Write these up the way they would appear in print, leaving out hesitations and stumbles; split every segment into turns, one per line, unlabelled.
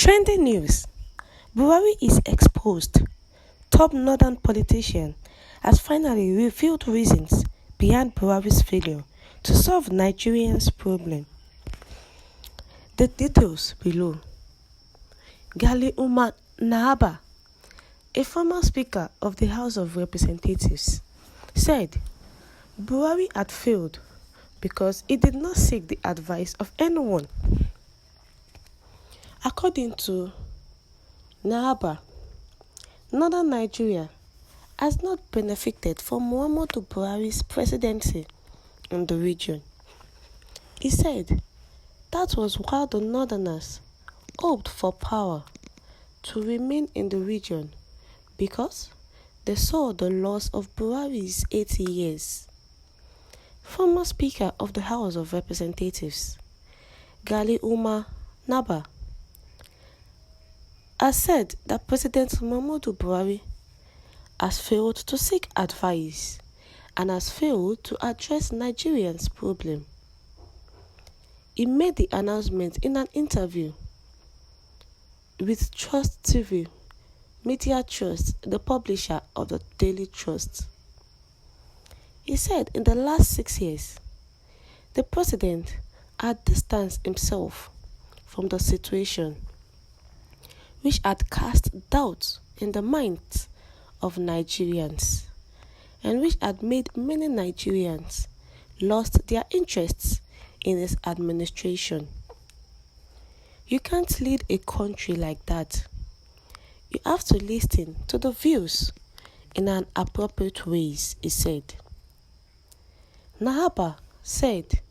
Trending news: Buhari is exposed. Top northern politician has finally revealed reasons behind Buhari's failure to solve Nigerians' problem. The details below. Gali Umar Nahaba, a former Speaker of the House of Representatives, said Buhari had failed because he did not seek the advice of anyone. According to Nahaba, Northern Nigeria has not benefited from Muhammadu Buhari's presidency in the region. He said that was why the Northerners hoped for power to remain in the region because they saw the loss of Buhari's 80 years. Former Speaker of the House of Representatives, Gali Umar Nahaba, has said that President Muhammadu Buhari has failed to seek advice and has failed to address Nigerians' problem. He made the announcement in an interview with Trust TV, Media Trust, the publisher of the Daily Trust. He said in the last 6 years, the president had distanced himself from the situation, which had cast doubt in the minds of Nigerians and which had made many Nigerians lost their interests in his administration. You can't lead a country like that. You have to listen to the views in an appropriate ways, he said. Nahaba said,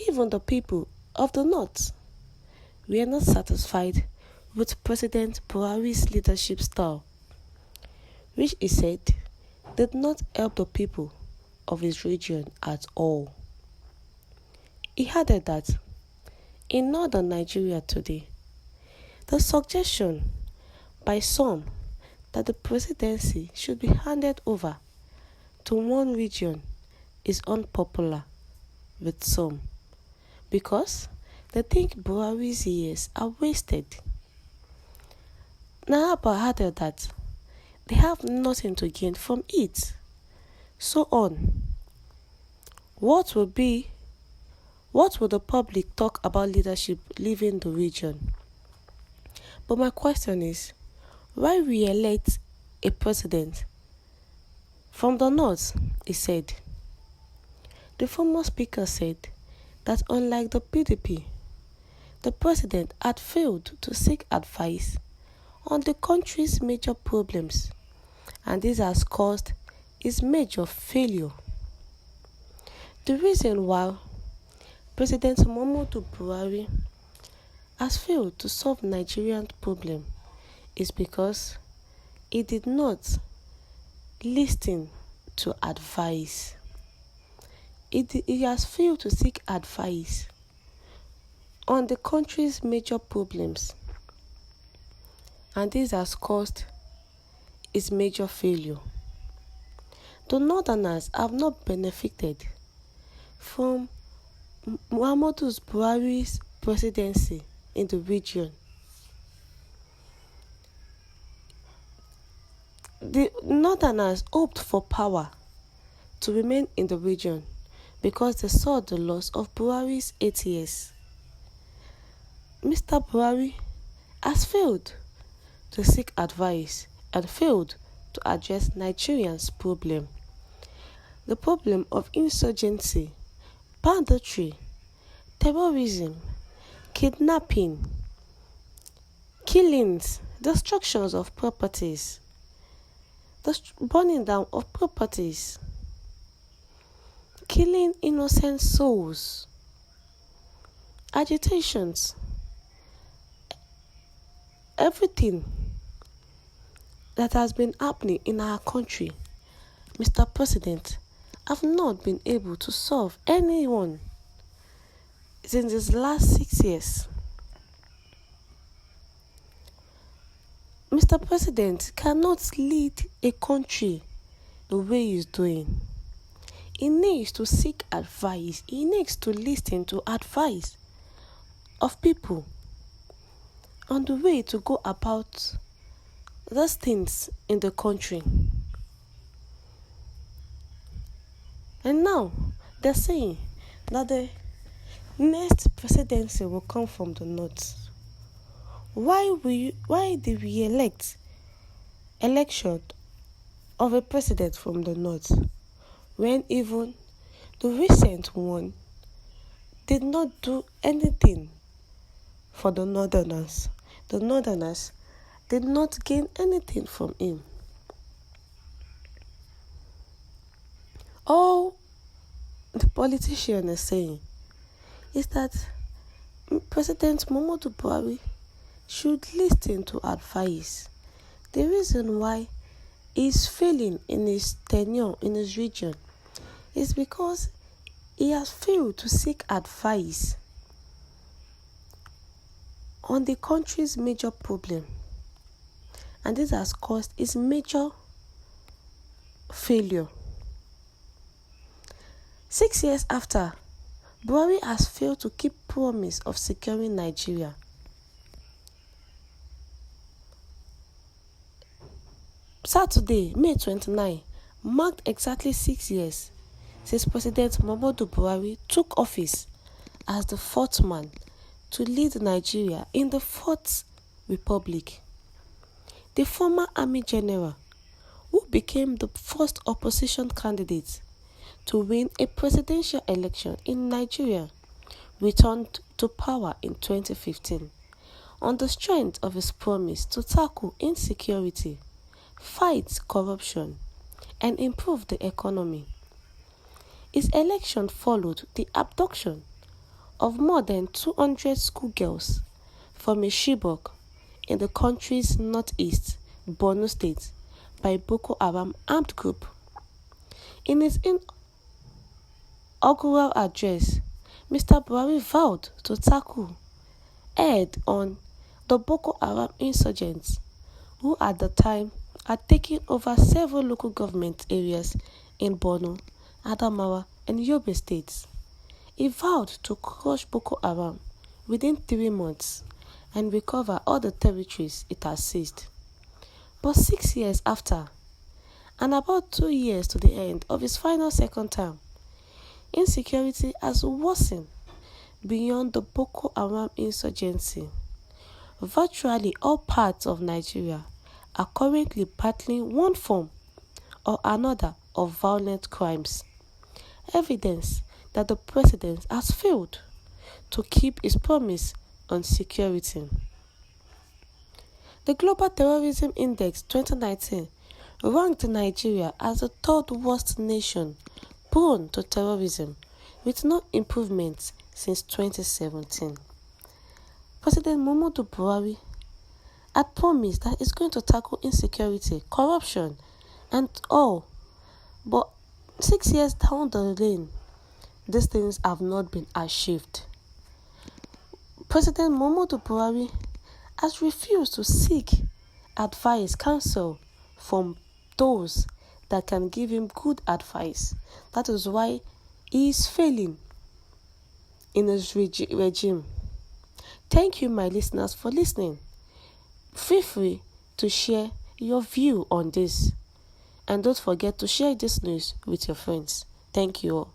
even the people of the North were not satisfied with President Buhari's leadership style, which he said did not help the people of his region at all. He added that in northern Nigeria today, the suggestion by some that the presidency should be handed over to one region is unpopular with some because they think Buhari's years are wasted. Nahaba added that they have nothing to gain from it. So on. What will the public talk about leadership leaving the region? But my question is, why re-elect a president from the north? He said. The former speaker said that unlike the PDP, the president had failed to seek advice on the country's major problems, and this has caused its major failure. The reason why President Muhammadu Buhari has failed to solve Nigerian problem is because he did not listen to advice. He has failed to seek advice on the country's major problems, and this has caused its major failure. The Northerners have not benefited from Muhammadu Buhari's presidency in the region. The Northerners hoped for power to remain in the region because they saw the loss of Buhari's 8 years. Mr. Buhari has failed to seek advice and failed to address Nigerians' problem. The problem of insurgency, banditry, terrorism, kidnapping, killings, destructions of properties, the burning down of properties, killing innocent souls, agitations, everything that has been happening in our country, Mr. President, have not been able to solve anyone since these last 6 years. Mr. President cannot lead a country the way he's doing. He needs to seek advice. He needs to listen to advice of people on the way to go about those things in the country. And now they're saying that the next presidency will come from the north. Why did we elect election of a president from the north when even the recent one did not do anything for the northerners? The northerners did not gain anything from him. All the politician is saying is that President Muhammadu Buhari should listen to advice. The reason why he's failing in his tenure in his region is because he has failed to seek advice on the country's major problem, and this has caused his major failure. 6 years after, Buhari has failed to keep promise of securing Nigeria. Saturday, May 29, marked exactly 6 years since President Muhammadu Buhari took office as the fourth man to lead Nigeria in the Fourth Republic. The former army general, who became the first opposition candidate to win a presidential election in Nigeria, returned to power in 2015 on the strength of his promise to tackle insecurity, fight corruption, and improve the economy. His election followed the abduction of more than 200 schoolgirls from a Chibok in the country's northeast, Borno State, by Boko Haram armed group. In his inaugural address, Mr. Buhari vowed to tackle head-on the Boko Haram insurgents, who at the time had taken over several local government areas in Borno, Adamawa, and Yobe states. He vowed to crush Boko Haram within 3 months and recover all the territories it has seized. But 6 years after, and about 2 years to the end of his final second term, insecurity has worsened beyond the Boko Haram insurgency. Virtually all parts of Nigeria are currently battling one form or another of violent crimes. Evidence that the president has failed to keep his promise on security. The Global Terrorism Index 2019 ranked Nigeria as the third worst nation prone to terrorism, with no improvements since 2017. President Muhammadu Buhari had promised that he's going to tackle insecurity, corruption, and all. But 6 years down the lane, these things have not been achieved. President Muhammadu Buhari has refused to seek advice, counsel from those that can give him good advice. That is why he is failing in his regime. Thank you, my listeners, for listening. Feel free to share your view on this. And don't forget to share this news with your friends. Thank you all.